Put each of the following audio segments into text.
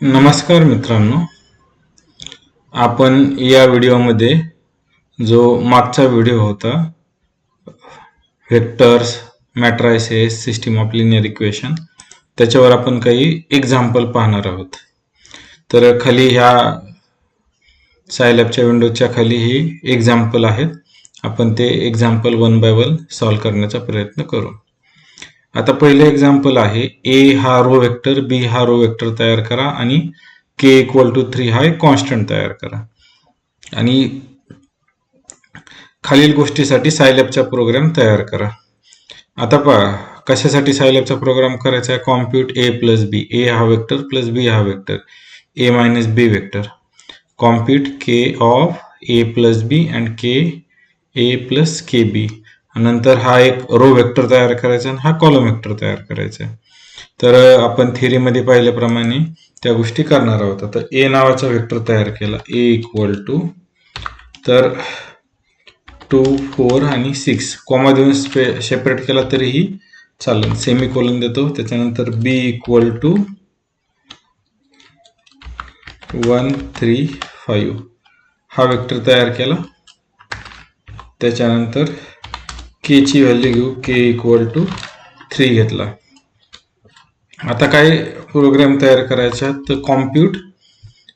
नमस्कार मित्रांनो, आपण या व्हिडिओमध्ये जो मागचा व्हिडिओ होता vectors, matrices, system of linear equation त्याच्यावर आपण काही एक्झाम्पल पाहणार आहोत. तर खाली ह्या सायलॅबच्या विंडोच्या खाली ही एक्झाम्पल आहेत. आपण ते example one by one solve करण्याचा प्रयत्न करू. आता पहिले एक्झाम्पल आहे ए हा रो वेक्टर, बी हा रो वेक्टर तयार करा आणि k = 3 हा एक कॉन्स्टंट तयार करा. आणि खालील गोष्टीसाठी सायलॅबचा प्रोग्राम तयार करा. आता पहा कशासाठी सायलॅबचा प्रोग्राम करायचा आहे. Compute a plus B, A हा वेक्टर प्लस बी हा vector, A minus B vector. Compute k of a plus B and k a plus K B. नंतर हा एक रो वेक्टर तयार करायचा आणि हा कॉलम वेक्टर तयार करायचा. तर आपण थिअरीमध्ये पाहिल्याप्रमाणे त्या गोष्टी करणार आहोत. आता ए नावाचा वेक्टर तयार केला, ए इक्वल टू तर 2, 4 आणि 6 कॉमा देऊन सेपरेट केला तरीही चालेल. सेमीकोलन देतो. त्याच्यानंतर बी इक्वल टू 1, 3, 5 हा वेक्टर तयार केला. त्याच्यानंतर के ची व्हॅल्यू घेऊ, के इक्वल टू 3 घेतला. आता काय प्रोग्राम तयार करायचा तर compute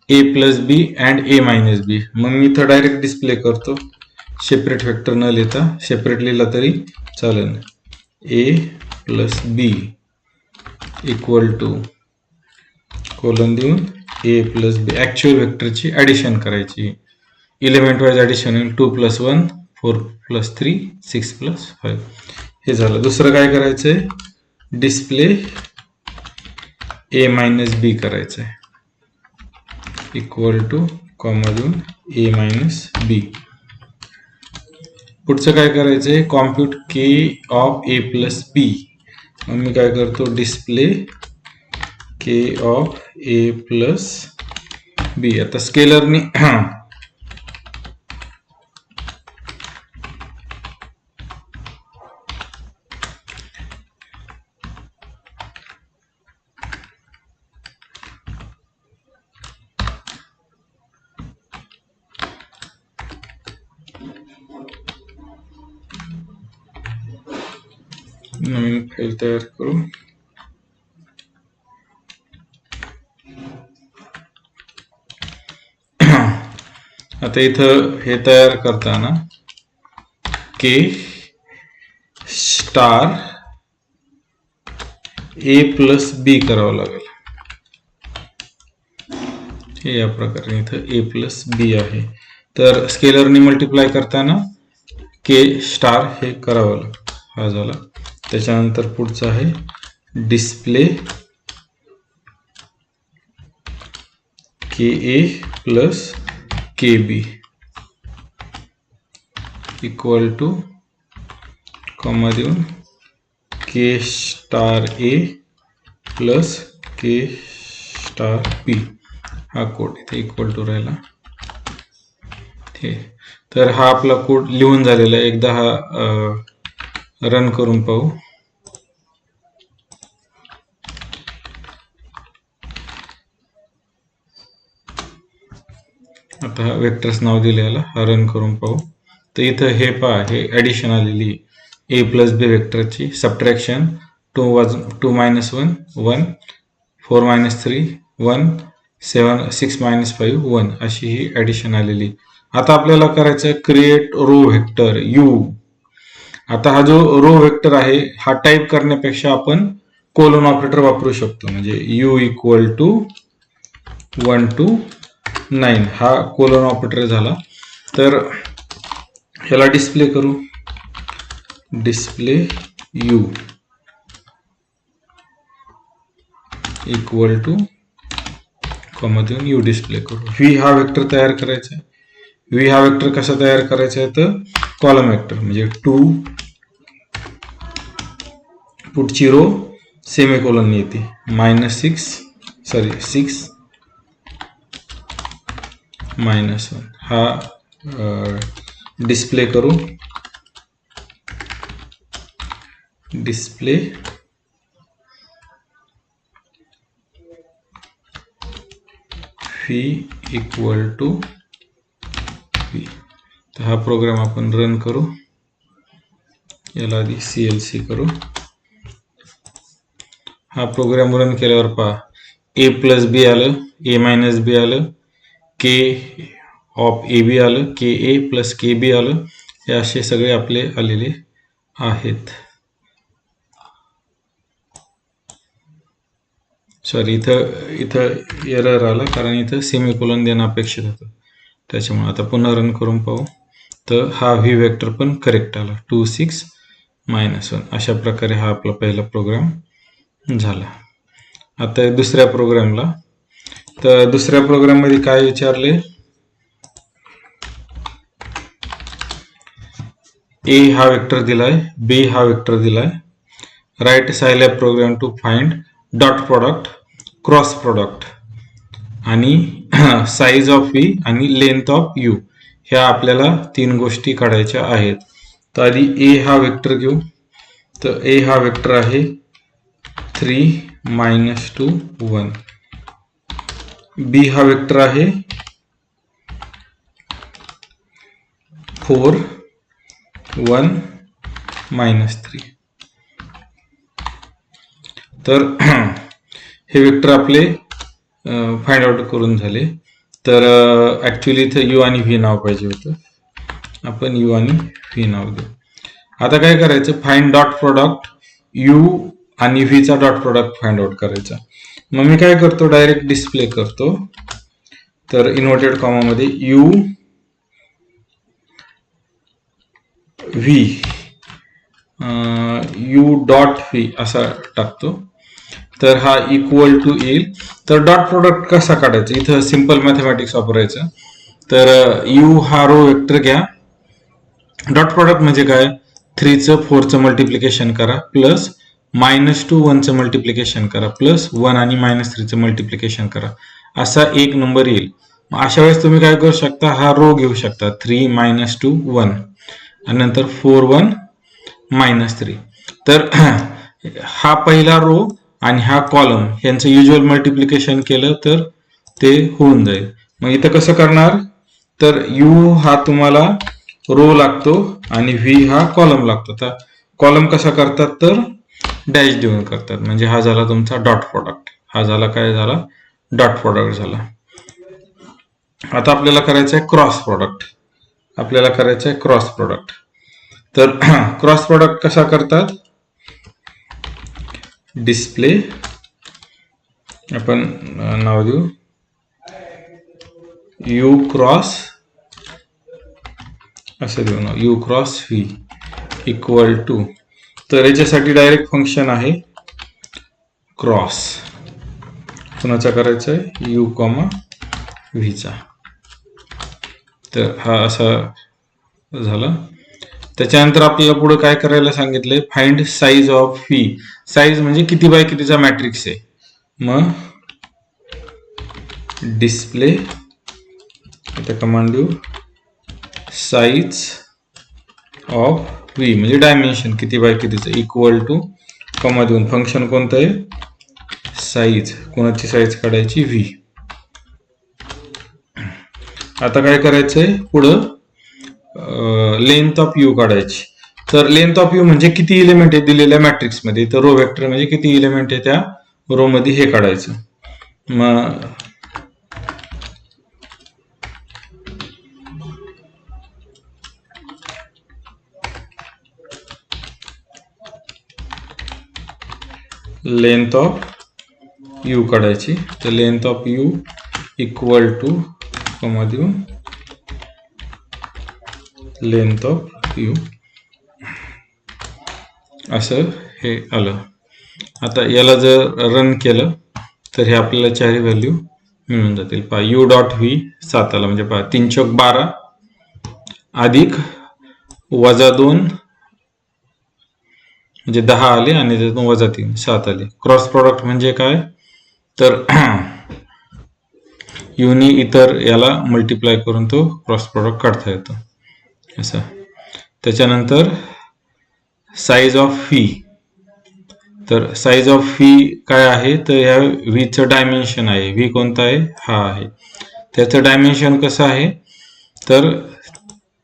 A plus B and A minus B. मग मी इथं डायरेक्ट डिस्प्ले करतो, सेपरेट वेक्टर न लिहिता. सेपरेट लिहिला तरी चालेल. A plus B equal to colon देऊन ए प्लस बी. ॲक्च्युअल वेक्टरची ॲडिशन करायची. इलेमेंट वाईज ॲडिशन होईल. 2 + 1 4 + 3 6 + 5 हे झालं. दुसरं काय करायचं आहे, डिस्प्ले ए मायनस बी करायचं आहे. इक्वल टू कॉमा देऊन ए मायनस बी. पुढचं काय करायचं आहे, compute K of A plus B. मग मी काय करतो, display K of A plus B. आता स्केलरनी नवीन फाईल तयार करू. आता इथं हे तयार करताना के स्टार ए प्लस बी करावं लागेल. हे या प्रकारे इथं ए प्लस बी आहे. तर स्केलरनी मल्टिप्लाय करताना के स्टार हे करावं लागेल. हा झाला. त्याच्यानंतर पुढचं आहे डिस्प्ले के ए प्लस के बी इक्वल टू कॉमा देऊन के स्टार ए प्लस के स्टार बी. हा कोड इथे इक्वल टू राहिला. तर हा आपला कोड लिहून झालेला आहे. एकदा हा रन करून पाहू. आता हा वेक्टर्स नाव दिलेला, हा रन करून पाहू. तर इथं हे पहा, हे ॲडिशन आलेली ए प्लस बी वेक्टरची. सबट्रॅक्शन 2 - 1 1, 4 - 3 1, 7 6 - 5 1 अशी ही ॲडिशन आलेली. आता आपल्याला करायचं आहे क्रिएट रो व्हेक्टर यू. आता हा जो रो वेक्टर आहे हा टाईप करण्यापेक्षा आपण कोलन ऑपरेटर वापरू शकतो. म्हणजे यू इक्वल टू 1 to 9 हा कोलन ऑपरेटर झाला. तर ह्याला डिस्प्ले करू, display you equal two comma देऊन यू डिस्प्ले करू. व्ही हा वेक्टर तयार करायचा आहे. व्ही हा वेक्टर कसा तयार करायचा आहे तर कॉलम वेक्टर, म्हणजे 2 पुढची रो सेमीकोलन येते, -6 -1 हा डिस्प्ले करू. Display V equal to V. तर हा प्रोग्राम आपण रन करू. याला आधी CLC करू. हा प्रोग्राम रन केल्यावर पहा a प्लस बी आलं, a मायनस बी आलं, k ऑफ ए बी आलं, के ए प्लस के बी आलं. हे असे सगळे आपले आलेले आहेत. सॉरी, इथं एरर आला कारण इथं सेमीकोलन देणं अपेक्षित होतं. त्याच्यामुळे आता पुन्हा रन करून पाहू. तर हा व्ही वेक्टर पण करेक्ट आला, 2 6 -1. अशा प्रकारे हा आपला पहिला प्रोग्राम झाला. आता दुसऱ्या प्रोग्रामला, तर दुसऱ्या प्रोग्राममध्ये काय विचारले, ए हा वेक्टर दिलाय, बी हा वेक्टर दिलाय. Write Scilab program to find dot product, cross product आणि साईज ऑफ व्ही आणि लेंथ ऑफ यू, ह्या आपल्याला 3 गोष्टी काढायच्या आहेत. तर आधी ए हा वेक्टर घेऊ. तर ए हा वेक्टर आहे 3 -2 1. बी हा वेक्टर आहे 4 1 -3. तर हे वेक्टर आपले फाइंड आउट करून झाले. तर ॲक्च्युली इथं यू आणि व्ही नाव पाहिजे होतं. आपण यू आणि व्ही नाव देऊ. आता काय करायचं, फाइंड डॉट प्रोडक्ट यू आणि व्हीचा डॉट प्रोडक्ट फाइंड आउट करायचा. मग मी काय करतो, डायरेक्ट डिस्प्ले करतो. तर इन्व्हर्टेड कॉमामध्ये U V U dot V असा टाकतो. तर हा इक्वल टू येईल. तर डॉट प्रोडक्ट कसा काढायचा, इथं सिंपल मॅथमॅटिक्स वापरायचं. तर यू हा रो वेक्टर घ्या. डॉट प्रोडक्ट म्हणजे काय, 3चं 4चं मल्टिप्लिकेशन करा, प्लस -2 1चं मल्टिप्लिकेशन करा, प्लस 1 आणि -3चं मल्टिप्लिकेशन करा, असा एक नंबर येईल. अशा वेळेस तुम्ही काय करू शकता, हा रो घेऊ शकता 3 -2 1 आणि नंतर 4 1 -3. तर हा पहिला रो आणि हा कॉलम यांचं युज्युअल मल्टिप्लिकेशन केलं तर ते होऊन जाईल. मग इथं कसं करणार, तर यू हा तुम्हाला रो लागतो आणि व्ही हा कॉलम लागतो. तर कॉलम कसा करतात, तर डॅश देऊन करतात. म्हणजे हा झाला तुमचा डॉट प्रोडक्ट. हा झाला काय झाला, डॉट प्रोडक्ट झाला. आता आपल्याला करायचं आहे क्रॉस प्रोडक्ट. आपल्याला करायचं आहे क्रॉस प्रोडक्ट. तर क्रॉस प्रोडक्ट कसा करतात, डिस्प्ले आपण नाव देऊ यू क्रॉस, असं देऊ नाव, U cross V equal to. तर याच्यासाठी डायरेक्ट फंक्शन आहे क्रॉस. कुणाचा करायचा आहे, यू कॉमा व्हीचा. तर हा असा झाला. त्याच्यानंतर आपल्याला पुढे काय करायला सांगितलंय, find size of V. Size म्हणजे किती बाय कितीचा मॅट्रिक्स आहे. मग डिस्प्ले, आता कमांड देऊ साईज ऑफ व्ही म्हणजे डायमेन्शन किती बाय कितीचं, इक्वल टू कॉमा देऊन फंक्शन कोणतं आहे, साईज. कोणाची साईज काढायची, व्ही. आता काय करायचंय, पुढं लेंथ ऑफ यू काढायची. तर लेंथ ऑफ यू म्हणजे किती एलिमेंट आहे दिलेल्या मॅट्रिक्स मध्ये. तर रो वेक्टर म्हणजे किती एलिमेंट आहे त्या रो मध्ये हे काढायचं. मग लेंथ ऑफ यू काढायची. तर length of you equal two comma देऊन लेंथ ऑफ यू, असं हे आलं. आता याला जर रन केलं तर हे आपल्याला 4 व्हॅल्यू मिळून जातील. पहा यू डॉट व्ही 7 आला. म्हणजे पहा 3 चौक 12 अधिक -2 म्हणजे 10 आले आणि त्यातून -3 7 आले. क्रॉस प्रोडक्ट म्हणजे काय, तर युनी इतर याला मल्टिप्लाय करून तो क्रॉस प्रोडक्ट काढता येतो असं. त्याच्यानंतर साईज ऑफ व्ही, तर साईज ऑफ व्ही काय आहे, तर ह्या व्हीचं डायमेन्शन आहे. व्ही कोणता आहे, हा आहे. त्याचं डायमेन्शन कसं आहे, तर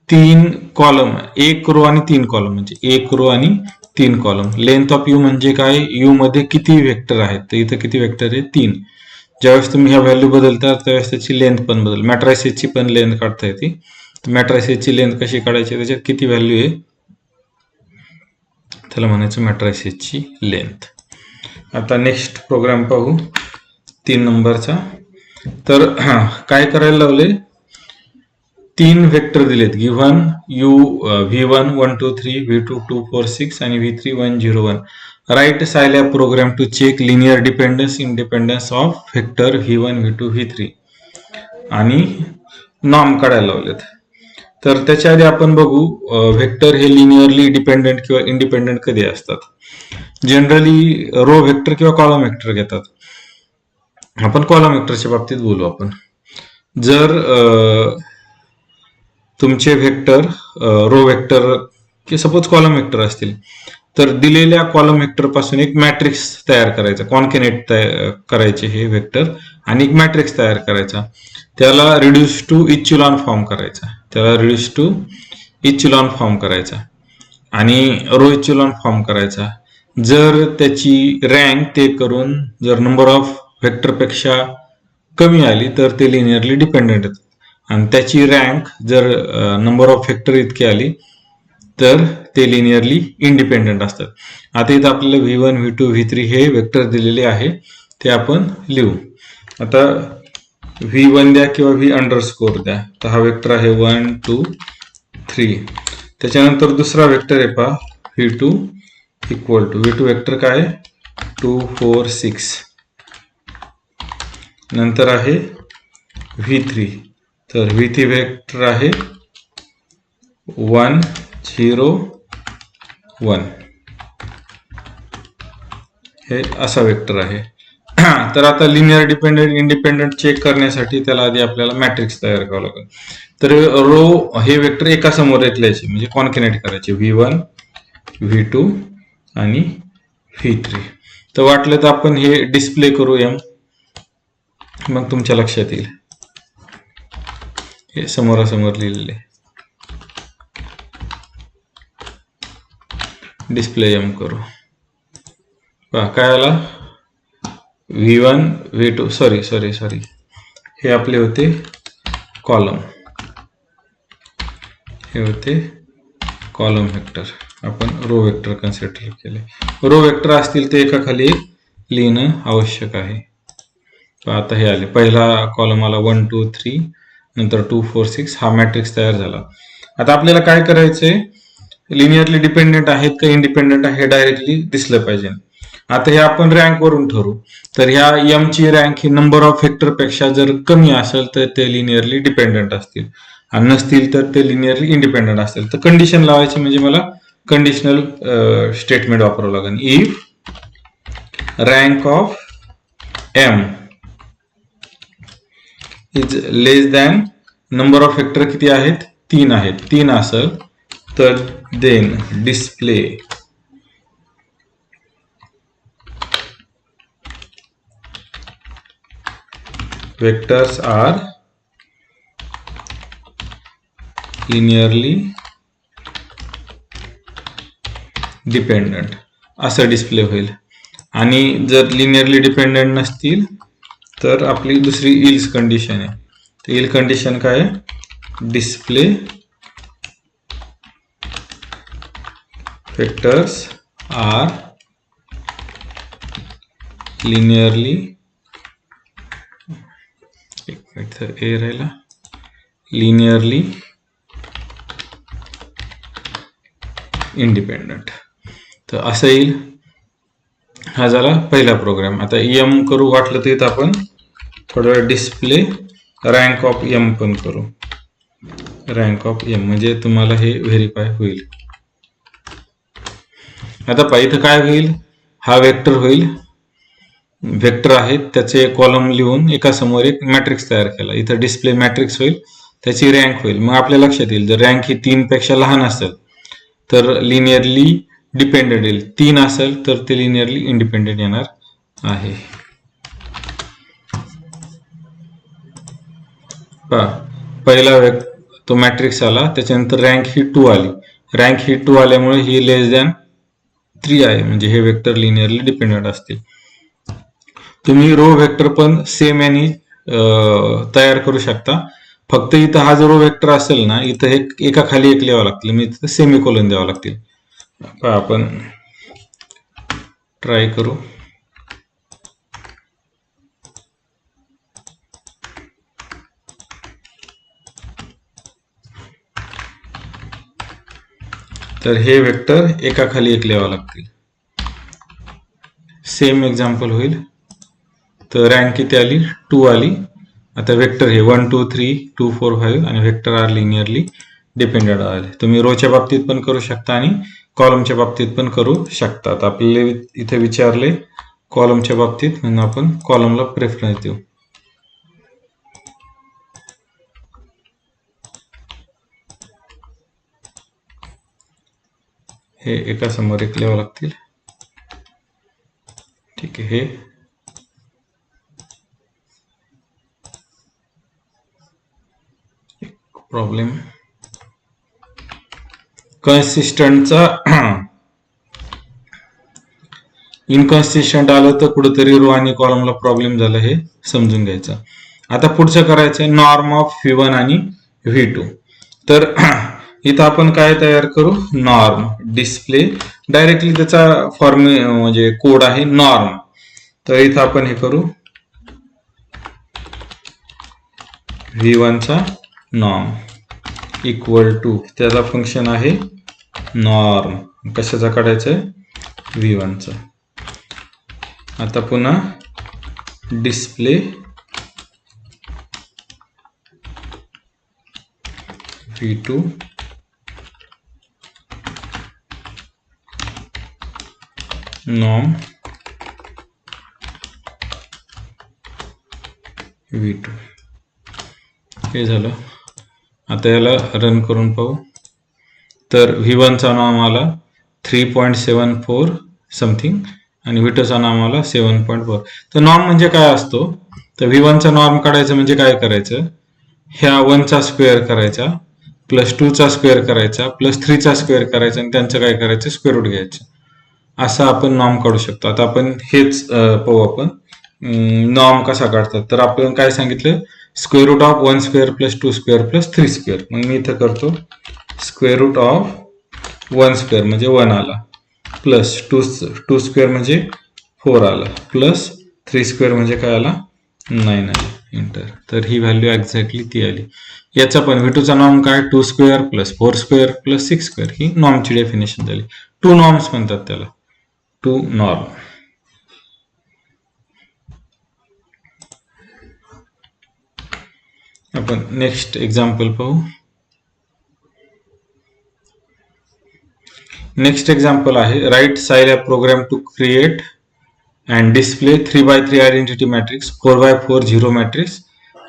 3 कॉलम, 1 रो आणि 3 कॉलम, म्हणजे 1 रो आणि 3 कॉलम. लेंथ ऑफ यू म्हणजे काय, यू मध्ये किती वेक्टर आहेत, तर इथं किती वेक्टर आहे, 3. ज्यावेळेस तुम्ही ह्या व्हॅल्यू बदलता त्यावेळेस त्याची लेंथ पण बदल. मॅट्रायसेसची पण लेंथ काढता येते. मॅट्रायसेसची लेंथ कशी काढायची, त्याच्यात किती व्हॅल्यू आहे त्याला म्हणायचं मॅट्रायसेसची लेंथ. आता नेक्स्ट प्रोग्राम पाहू 3 नंबरचा. तर काय करायला लावले, 3 वेक्टर दिलेत. गिव्हन यू v1 1 2 3, v2 2 4 6 आणि v3 1 0 1. Write Scilab program to check linear dependence independence of vector v1 v2 v3 आणि नॉर्म काढायला लावलेत. तर त्याच्या आधी आपण बघू वेक्टर हे लिनियरली डिपेंडंट किंवा इंडिपेंडंट कधी असतात. जनरली रो वेक्टर किंवा कॉलम वेक्टर घेतात. आपण कॉलम वेक्टरच्या बाबतीत बोलू. आपण जर तुमचे वेक्टर रो वेक्टर की सपोज कॉलम वेक्टर असतील, तर दिलेल्या कॉलम वेक्टर पासून एक मॅट्रिक्स तयार करायचा, कॉन्केनेट करायचे हे वेक्टर, आणि एक मॅट्रिक्स तयार करायचा. त्याला रिड्यूस टू इच्युलॉन फॉर्म करायचा. फॉर्म करायचा आणि रो इच्युलॉन फॉर्म करायचा. जर त्याची रँक ते करून जर नंबर ऑफ वेक्टर पेक्षा कमी आली तर ते लिनियरली डिपेंडंट आहेत, आणि त्याची रँक जर नंबर ऑफ वेक्टर इतकी आली तर ते लिनियरली इंडिपेंडंट असतात. आता इथं आपल्याला v1 v2 v3 हे वेक्टर दिलेले आहे, ते आपण लिहू. आता v1 द्या किंवा v अंडरस्कोर द्या. तर हा वेक्टर आहे 1 2 3. त्याच्यानंतर दुसरा वेक्टर आहे पहा v2 equal to, v2 vector काय आहे 2 4 6. नंतर आहे v3, तर v3 वेक्टर आहे 1 0 1. हे असा वेक्टर आहे. तर आता लिनियर डिपेंडंट इंडिपेंडंट चेक करण्यासाठी त्याला आधी आपल्याला मॅट्रिक्स तयार करावं लागेल. तर रो हे वेक्टर एका समोर घेतल्याचे म्हणजे कॉन्केनेट करायचे, v1 v2 आणि v3. तर वाटलं तर आपण हे डिस्प्ले करू एम, मग तुमच्या लक्षात येईल. हे समोरासमोर लिहिलेले डिस्प्ले एम करू. पहा काय आला, v1 v2 सॉरी हे आपले होते कॉलम, हे होते कॉलम वेक्टर. आपण रो वेक्टर कन्सिडर केले. रो वेक्टर असतील ते एका खाली लिहिणं आवश्यक आहे. आता हे आले, पहिला कॉलम आला 1 2 3, नंतर 2 4 6. हा मॅट्रिक्स तयार झाला. आता आपल्याला काय करायचंय, लिनियरली डिपेंडेंट आहेत का इंडिपेंडेंट आहे हे डायरेक्टली दिसलं पाहिजे. आता हे आपण रँक वरून ठरवू. तर ह्या एम ची rank he number of vector पेक्षा जर कमी असेल तर ते लिनियरली डिपेंडेंट असतील, आणि नसतील तर ते लिनियरली इंडिपेंडेंट असतील. तर कंडिशन लावायची म्हणजे मला कंडिशनल स्टेटमेंट वापरावं लागेल. If rank of M is less than number of vector किती आहेत, 3 आहेत, 3 असेल तर then display vectors are linearly dependent असं डिस्प्ले होईल. आणि जर लिनियरली डिपेंडेंट नसतील तर आपली दुसरी इल्स कंडिशन आहे. तर इल कंडिशन काय आहे, display vectors are linearly linearly independent. तर असं येईल. हा झाला पहिला प्रोग्राम. आता एम करू वाटलं तर आपण थोडं डिस्प्ले रँक ऑफ एम पण करू. रँक ऑफ एम म्हणजे तुम्हाला हे व्हेरीफाय होईल. आता पहा इथं काय होईल, हा वेक्टर होईल, वेक्टर आहेत त्याचे कॉलम लिहून एका समोर एक मॅट्रिक्स तयार केला. इथं डिस्प्ले मॅट्रिक्स होईल, त्याची रँक होईल. मग आपल्या लक्षात येईल जर रँक ही 3 पेक्षा लहान असेल तर लिनियरली डिपेंडेंट येईल. 3 असेल तर ते लिनियरली इंडिपेंडेंट येणार आहे. पहिला तो मॅट्रिक्स आला, त्याच्यानंतर रँक ही 2 आली. रँक ही 2 आल्यामुळे ही लेस दॅन 3 आहे, म्हणजे हे वेक्टर लिनियरली डिपेंडेंट असतील. तुम्ही रो वेक्टर पण सेम यानी तयार करू शकता. फक्त इथं हा जो रो वेक्टर असेल ना, इथं एका खाली एक लिहावं लागतील, म्हणजे इथं सेमिकोलन द्यावं लागतील. आपण ट्राय करू. तर हे वेक्टर एका खाली एक लिहावं लागतील. सेम एक्झाम्पल होईल. तर रँक किती आली? 2 आली. आता वेक्टर हे 1 2 3 2 4 5 आणि वेक्टर आर लिनियरली डिपेंडेंट आले. तुम्ही रोच्या बाबतीत पण करू शकता आणि कॉलमच्या बाबतीत पण करू शकता. आपल्याला इथे विचारले कॉलमच्या बाबतीत, म्हणून आपण कॉलमला प्रेफरन्स देऊ. हे एका समोर एक लिहावं लागतील. ठीक आहे. हे प्रॉब्लेम कन्सिस्टंटचा इनकन्सिस्टंट आलं तर कुठेतरी रो आणि कॉलमला प्रॉब्लेम झाला, हे समजून घ्यायचं. आता पुढचं करायचं नॉर्म ऑफ V1 आणि V2. तर इथं आपण काय तयार करू? नॉर्म डिस्प्ले डायरेक्टली त्याचा म्हणजे कोड आहे नॉर्म. तर इथं आपण हे करू V1 चा नॉर्म इक्वल टू त्याचा फंक्शन आहे नॉर्म. कशाचा काढायचं? V1 चा. आता पुन्हा डिस्प्ले V2 नॉर्म V2. हे झालं. आता याला रन करून पाहू. तर V1 चा नॉर्म आला 3.74 समथिंग आणि V2 चा नॉर्म आला 7.4. तर नॉर्म म्हणजे काय असतो? तर V1 चा नॉर्म काढायचं म्हणजे काय करायचं? ह्या 1 चा स्क्वेअर करायचा प्लस 2 चा स्क्वेअर करायचा प्लस 3 चा स्क्वेअर करायचा आणि त्यांचं काय करायचं? स्क्वेअर रूट घ्यायचं. असं आपण नॉर्म काढू शकतो. आता आपण हेच पाहू आपण नॉर्म कसा काढतात. तर आपण काय सांगितलं? Square root of 1 square plus 2 square plus 3 square. मग मी इथं करतो स्क्वेअर रूट ऑफ 1 स्क्वेअर म्हणजे 1 आला प्लस 2 स्क्वेअर म्हणजे 4 आला प्लस 3 स्क्वेअर म्हणजे काय आला? 9 आला. एंटर. तर ही व्हॅल्यू एक्झॅक्टली ती आली. याचा पण V2 चा नॉर्म काय? 2 square plus 4 square plus 6 square. ही नॉर्मची डेफिनेशन झाली. 2 नॉर्म्स म्हणतात त्याला. 2 नॉर्म. आपण नेक्स्ट एक्झाम्पल पाहू. नेक्स्ट एक्झाम्पल आहे right Scilab program to create and display 3x3 identity matrix 4x4 zero matrix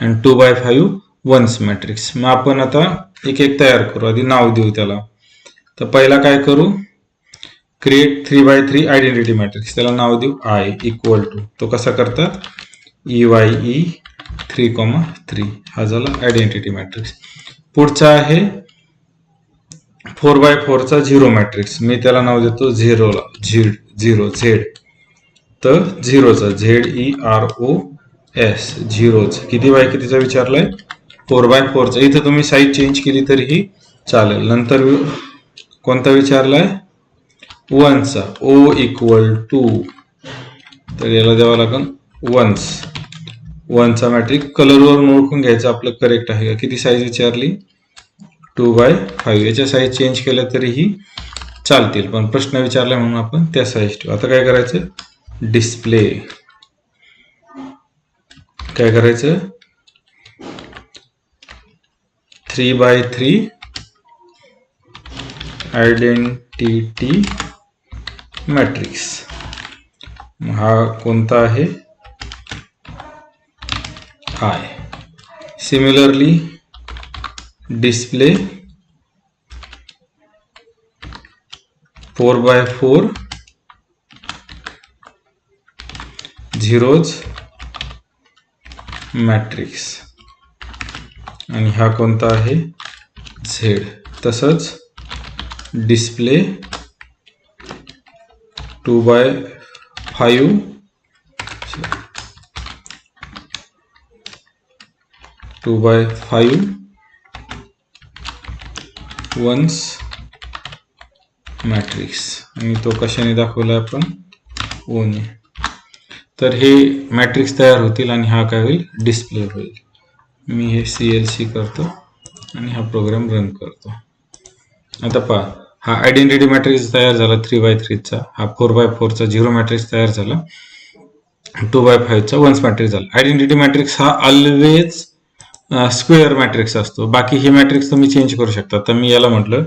and 2x5 ones matrix. मग आपण आता एक एक तयार करू. आधी नाव देऊ त्याला. तर पहिला काय करू? Create 3x3 identity matrix. त्याला नाव देऊ I इक्वल टू. तो कसा करतात? EYE 3,3. हा झाला आयडेंटिटी मॅट्रिक्स. पुढचा आहे 4x4 चा झिरो मॅट्रिक्स. मी त्याला नाव देतो झिरोला झिरो झेड. तर झिरोचा ZEROS झिरोच. किती बाय कितीचा विचारलाय? 4x4 चा. इथं तुम्ही साईज चेंज केली तरीही चालेल. नंतर कोणता विचारलाय? 1 चा O इक्वल टू. तर याला द्यावं लागेल 1s. 1 चा मॅट्रिक्स कलरवरून ओळखून घ्यायचं आपलं करेक्ट आहे का. किती साईज विचारली? 2x5. याच्या साईज चेंज केल्या तरीही चालतील, पण प्रश्न विचारला म्हणून आपण त्या साईज ठेवू. आता काय करायचं? डिस्प्ले काय करायचं? 3x3 identity matrix. हा कोणता आहे? I. Similarly display 4x4 zeros matrix आणि हा कोणता आहे झेड. तसंच डिस्प्ले 2x5 वन्स मॅट्रिक्स आणि तो कशाने दाखवला आपण ओने. तर हे मॅट्रिक्स तयार होतील आणि हा काय होईल डिस्प्ले होईल. मी हे CLC करतो आणि हा प्रोग्राम रन करतो. आता पहा हा आयडेंटिटी मॅट्रिक्स तयार झाला 3x3चा, हा 4x4चा झिरो मॅट्रिक्स तयार झाला, 2x5चा वन्स मॅट्रिक्स झाला. आयडेंटिटी मॅट्रिक्स हा ऑलवेज स्क्वेअर मॅट्रिक्स असतो. बाकी हे मॅट्रिक्स तुम्ही चेंज करू शकता. तर मी याला म्हटलं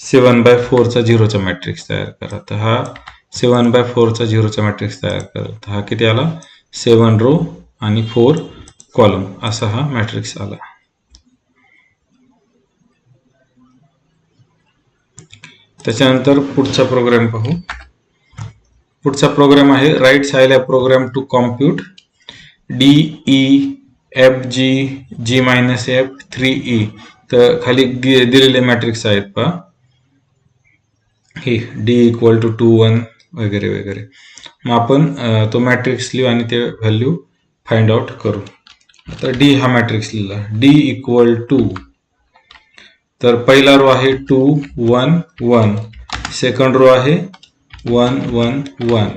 7x4चा झिरोचा मॅट्रिक्स तयार करा. तर हा 7x4चा झिरोचा मॅट्रिक्स तयार करा. तर हा किती आला 7 रो आणि 4 कॉलम असा हा मॅट्रिक्स आला. त्याच्यानंतर पुढचा प्रोग्राम पाहू. पुढचा प्रोग्राम आहे right Scilab program to compute DEFG G-F 3E. तर खाली दिलेले मॅट्रिक्स आहेत पहा हे D = 2 1 वगैरे वगैरे. मग आपण तो मॅट्रिक्स लिहू आणि ते व्हॅल्यू फाइंड आउट करू. आता D हा मॅट्रिक्स लिहिला D = तर पहिला रो आहे 2 1 1, सेकंड रो आहे 1 1 1.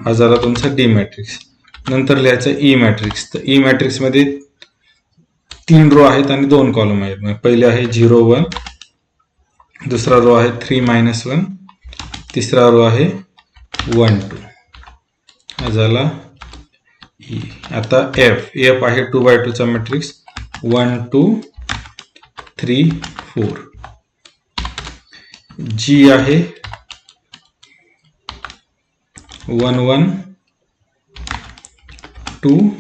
हा झाला तुमचा D मॅट्रिक्स. नंतर लिहायचा E मॅट्रिक्स. तर E मॅट्रिक्स मध्ये 3 रो आहेत आणि 2 कॉलम आहेत. मग पहिले आहे 0 1, दुसरा रो आहे 3 -1, तिसरा रो आहे 1 2. हा झाला E. आता F आहे 2x2चा मॅट्रिक्स 1 2 3 4. G आहे 1 1 2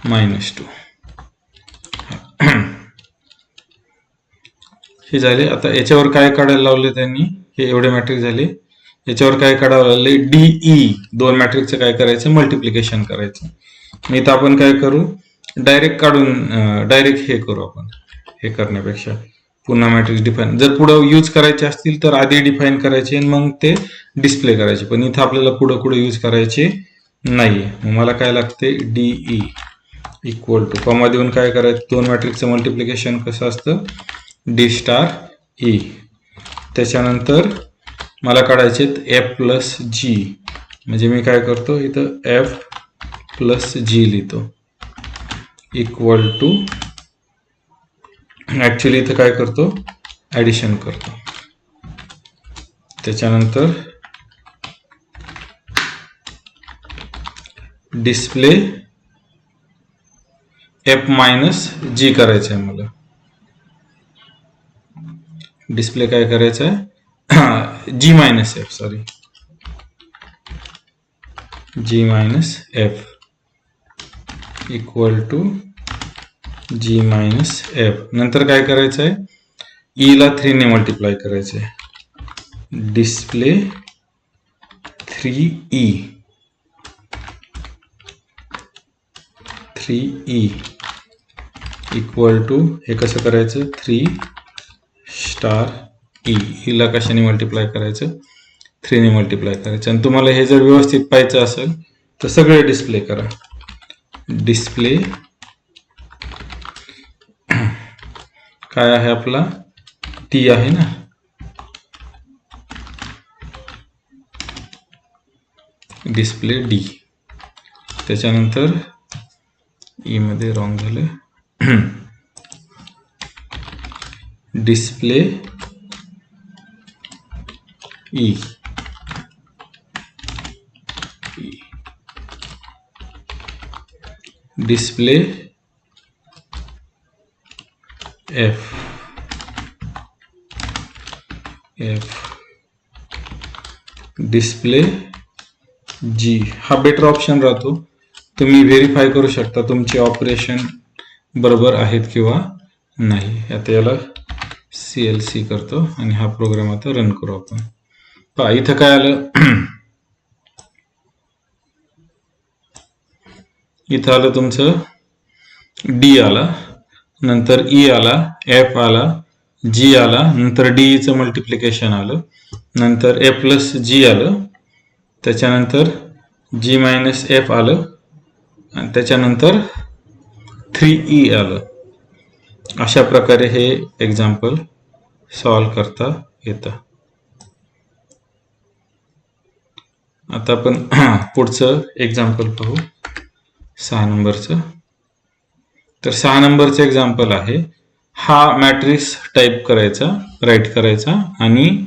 -2. हे झाले. आता याच्यावर काय काढायला लावले त्यांनी, हे एवढे मॅट्रिक्स झाले. याच्यावर काय काढायला लावले DE 2 मॅट्रिक्सचं काय करायचं मल्टिप्लिकेशन करायचं. मी तर आपण काय करू डायरेक्ट काढून डायरेक्ट हे करू. आपण हे करण्यापेक्षा पुन्हा मॅट्रिक्स डिफाईन जर पुढे यूज करायचे असतील तर आधी डिफाईन करायचे आणि मग ते डिस्प्ले करायचे. पण इथं आपल्याला पुढे यूज करायचे नाही. मला काय लागते DE = कॉमा देऊन काय करायचं 2 मॅट्रिक्सचं मल्टिप्लिकेशन कसं असतं D*E. त्याच्यानंतर मला काढायचे F + G. म्हणजे मी काय करतो इथं F + G लिहितो = ऍक्च्युली इथं काय करतो ऍडिशन करतो. त्याच्यानंतर डिस्प्ले F - G करायचं आहे मला. डिस्प्ले काय करायचं आहे G - F sorry G - F = G - F. नंतर काय करायचं आहे E ला 3 ने मल्टिप्लाय करायचं आहे डिस्प्ले 3E = हे कसं करायचं 3 E ला कशाने मल्टिप्लाय करायचं 3 ने मल्टिप्लाय करायचं. आणि तुम्हाला हे जर व्यवस्थित पाहायचं असेल तर सगळे डिस्प्ले करा. डिस्प्ले काय आहे आपला T आहे ना, डिस्प्ले D. त्याच्यानंतर E मध्ये रॉंग झालं display E display F display G. हा बेटर ऑप्शन राहतो. तुम्ही व्हेरीफाय करू शकता तुमचे ऑपरेशन बरोबर आहेत किंवा नाही. आता याला CLC करतो आणि हा प्रोग्राम आता रन करू आपण. पहा इथं काय आलं, इथं आलं तुमचं डी आला, नंतर ई आला, एफ आला, जी आला, नंतर डीचं मल्टिप्लिकेशन आलं, नंतर ए प्लस जी आलं, त्याच्यानंतर जी मायनस एफ आलं, आणि त्याच्यानंतर 3E आलं. अशा प्रकारे हे एक्झाम्पल सॉल्व करता येतं. आता आपण पुढचं एक्झाम्पल पाहू 6 नंबरचं. तर 6 नंबरचं एक्झाम्पल आहे, हा मॅट्रिक्स टाईप करायचा, राईट करायचा, आणि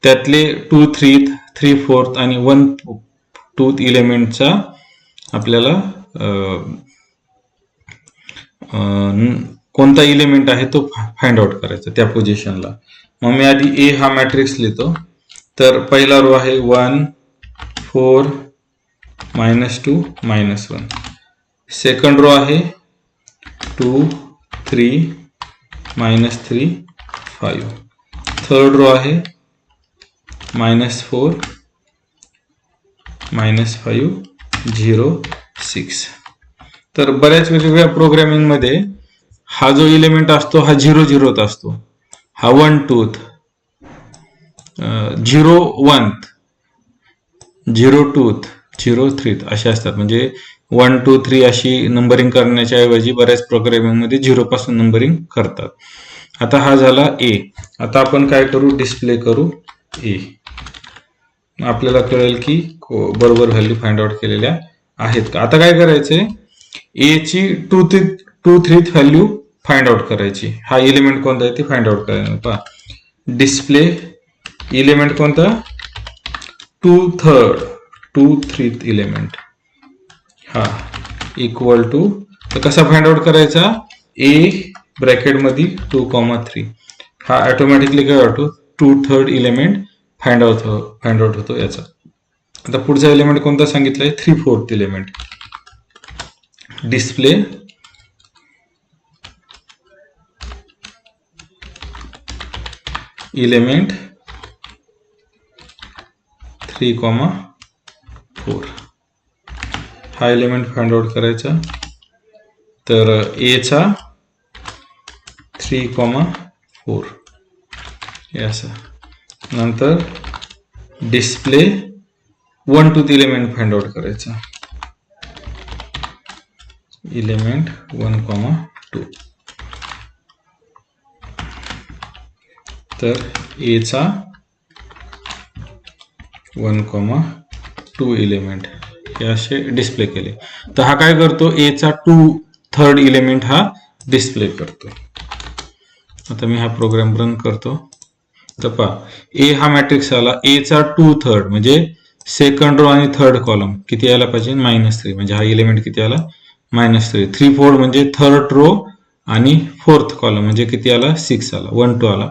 त्यातले 2, 3, 3/4 आणि 1/2 इलेमेंटचा आपल्याला कोणता इलेमेंट आहे तो फाइंड आउट करायचा त्या पोझिशनला. मग मी आधी ए हा मॅट्रिक्स लिहितो. तर पहिला रो आहे 1, 4, -2, -1. सेकंड रो आहे 2, 3, -3, 5. थर्ड रो आहे -4, -5, 0, 6. तर बऱ्याच वेगवेगळ्या प्रोग्रामिंग मध्ये हा जो इलेमेंट असतो हा 0, 0 असतो, हा 1, 2, 0, 1, 0, 2, 0, 3 असे असतात. म्हणजे 1, 2, 3 अशी नंबरिंग करण्याच्या ऐवजी बऱ्याच प्रोग्रामिंग मध्ये 0 पासून नंबरिंग करतात. आता हा झाला ए. आता आपण काय करू, डिस्प्ले करू ए. आपल्याला कळेल की बरोबर व्हॅल्यू फाइंड आउट केलेल्या आहेत का. आता काय करायचंय, ए ची 2/3 व्हॅल्यू फाइंड आउट करायची. हा एलिमेंट कोणता आहे ते फाइंड आउट करायचं. पहा डिस्प्ले एलिमेंट कोणता, 2/3 एलिमेंट, हा इक्वल टू, तर कसा फाइंड आउट करायचा, ए ब्रॅकेट मध्ये 2,3, हा ऑटोमॅटिकली काय होतो 2/3 एलिमेंट फाइंड आउट होतो याचा. आता पुढचा एलिमेंट कोणता सांगितलाय, 3/4 एलिमेंट. डिस्प्ले एलिमेंट 3,4, हा एलिमेंट फाइंड आउट करायचा. तर ए चा 3,4 हे असं. नंतर डिस्प्ले 1/2 एलिमेंट फाइंड आउट करायचा, एलिमेंट 1,2. तर ए चा 1,2 एलिमेंट हे असे डिस्प्ले केले. तर हा काय करतो, ए चा 2/3 एलिमेंट हा डिस्प्ले करतो. आता मी हा प्रोग्राम रन करतो. तर पहा ए हा मॅट्रिक्स आला, ए चा 2/3 म्हणजे सेकंड रो आणि थर्ड कॉलम किती यायला पाहिजे, -3. म्हणजे हा एलिमेंट किती आला, -3. 3/4 म्हणजे थर्ड रो आणि फोर्थ कॉलम म्हणजे किती आला, 6 आला, 1, 2 आला.